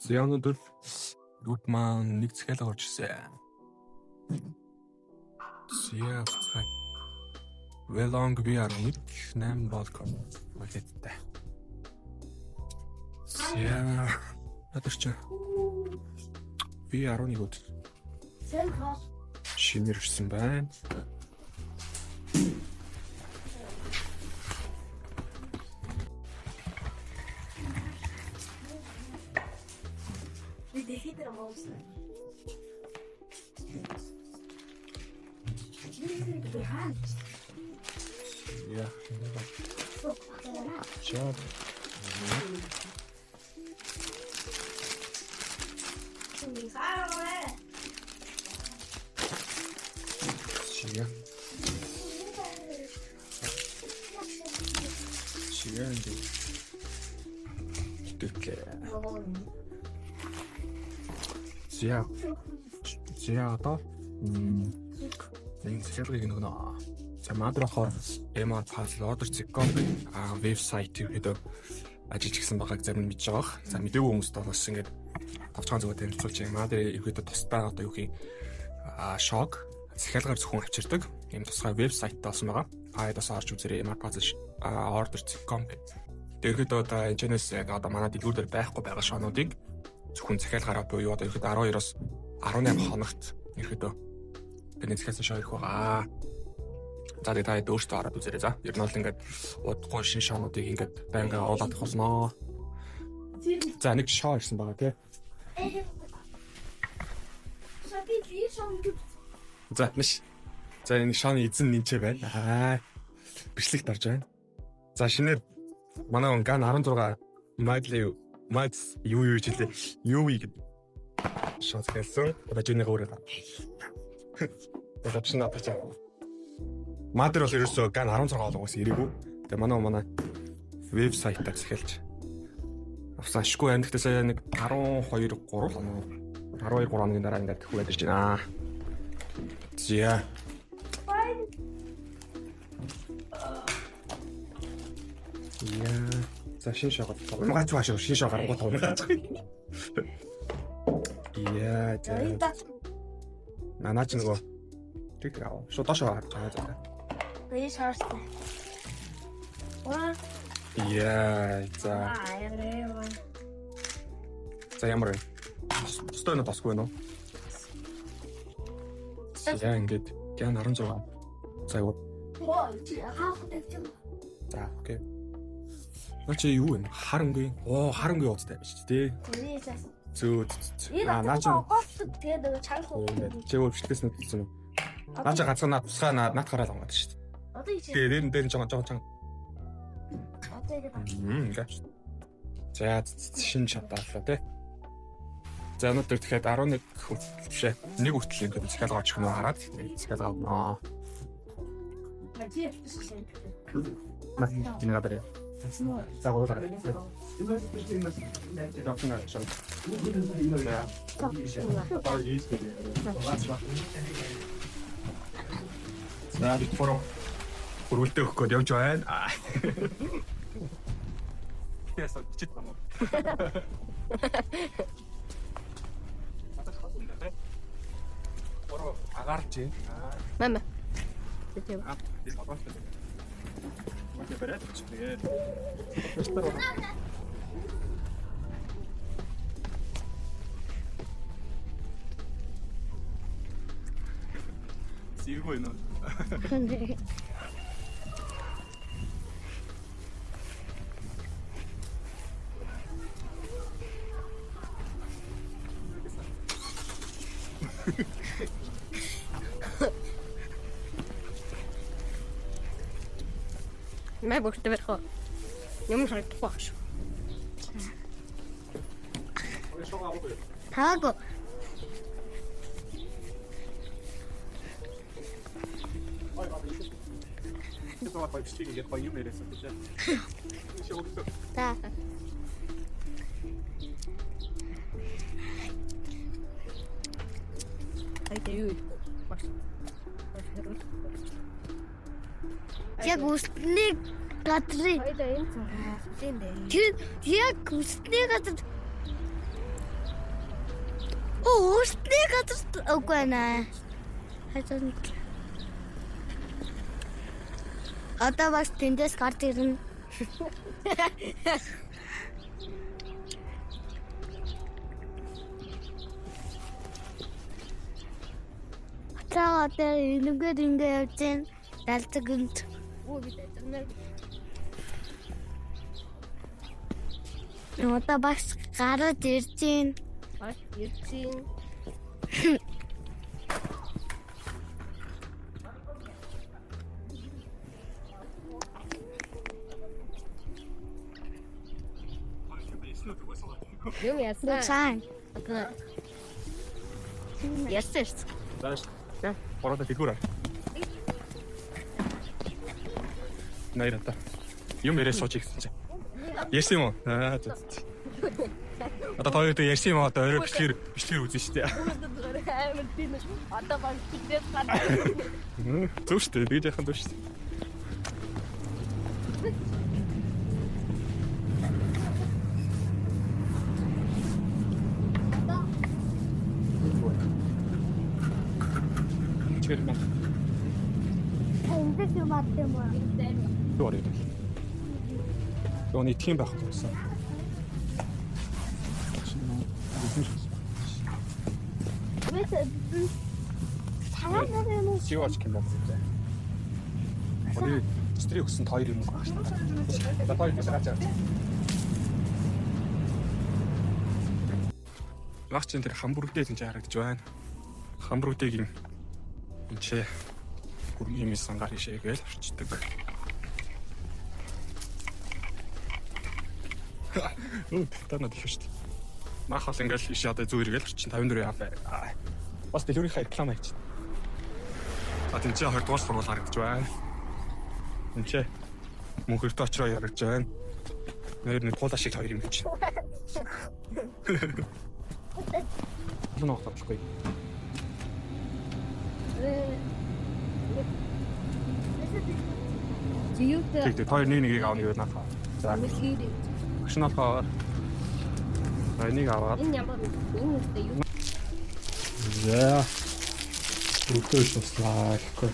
Өнөөдөр гүт маань нэг захиалга орж ирсэн. Сиа Велонг VR-ыг 8 балкон магниттай. Сиа надад ч VR-ыг үт. Шинээр ирсэн байна. Ja. Job. Чига. Чига энэ. Тэгэ. Зя одоо энэ зэрэг нэг за мадрахаар MR Pass order zicom вебсайт ихэд ажиллаж гисэн байгааг зарим нь мэдж байгаах. За мэдээгүй хүмүүст бас ингээд тавцгаан зүгээр танилцуулж байгаа. Мадэр ихэд тусдаа одоо юу хий шок захиалгаар зөвхөн авчирдаг. Ийм тусгай вебсайт таасан байгаа. Пайдаас орж үзээрэй MR Pass order zicom. Тэгэхэд одоо энэчнээс одоо манай дэлгүүр дээр байхгүй байгаа шоонуудыг зөвхөн захиалгаараа буюу одоо ихэд 12-оос 18 хоногт ихэд тэний захиалсан шоо ирэх байгаа. За тэгээ та өөртөө хараад үзээрэй за. Ер нь бол ингээд удахгүй шин шоонуудыг ингээд байнга оруулаад болно. За нэг шоо ирсэн байгаа тий. За нэш. За энэ шооны эзэн нэмчээ байна. Бичлэгт орж байна. За шинээр манай ган 16 Mads юу жилээ. Юу гэдэг шоо захиалсан. Бажиныг өөрөө. Тэгээд чинь надад Мадэр бол ерөөсөө ган 16 болгоос ирээгүй. Тэгээ манай вебсайтаар захиалж авсан шгүй амьдтай сая нэг 12 3 хоногийн дараа ингээд тэх байдаг байна. Зя. Яа, за шин шоогоо. Магадгүй хаашаа шин шоо гаргуу тавнах. Яа, за. Наач нөгөө тэг яа. Шууд доошоо харж байгаа заа. Please hurry. What? Яа, за. За ямар вэ? Стойно тасгүй нөө. Яа ингээд гэн 16. За юу. За окей. Начи юу вэ? Харангүй. Харангүй уудтай байж тээ. Зөө. Наач тэгээд чанга. Чи өөр бичлэгээс нь хэлсэн үү? Наач ганцхан тусгай наад гараад байгаа шүү дээ. Одоо их. Тэгээд дээр нь жоо. Одоо Ингээд. За шин шатаалаа тий. За өнөөдөр тэгэхээр 11 бишээ. Нэг хүртэл ингээд захиалга очих нь хараад захиалга авнаа. Энэ гадараа. За гоо. За бид хөрвөлтөө өгөх гээд явж байна. Яасан чит байна. Ороо агаарч. Мама. Dis maar pas. Wat je bereid is. Zie je goed nou? ما بختبر خو يوم شريت فاش هاكو تا Яг үсний газрын яг үсний газар Өөртний газар үгүй байна. Хажууд. Одоо бас тэндээс гард ирнэ. Одоо энэгээр ингэ явж гин далдаг юм. Өө бид энэ Одоо бас гараад ирж гин. бас ирсэн. Юм яасан. Сайн. Яасан. Зааш. Бороо дэлгүүр. Найрата. Юм ярээ сууч гэсэн чинь. Ярьсан юм уу? Аа за. Одоо тоёд ярьсан юм одоо орой бичлэр үзэн штэ. Амар тийм одоо баг тиймээс гадаа. Зөв штэ. Тэгж яхан зөв штэ. Чирмэ. Энд юм атсан ба. Юу арай. Өний тийм байх гэсэн. Чиваач кэмбэ. Оли стрий өгсөн хоёр юм байна шүү дээ. За хоёр гэж гацаа. Лагчин тэр хамбургтэй энэ харагдаж байна. Хамбургтэйг энэ гүрний сангаар ишээгээл орчдөг. Оо танад их шүү дээ. Махал ингээл иш одоо зүү иргээл орчин 54 яваа. Бас дэлгүүрийн реклам хийж байна. А тэнцээ 20 дугаар сургууль харагдаж байна. Тэнцээ мөнхөртөө очроо ярагдаж байна. Нэр туулаа шиг хоёр юм гэж. Юу нөхөхгүй. Жиютэй. Тэг хоёр нэг аавны юу нахаа. За. Шнапаа. Энийг аваад. Энэ ямар юм үстэй юу? За. Бүгдөө туслаа гэхгүй.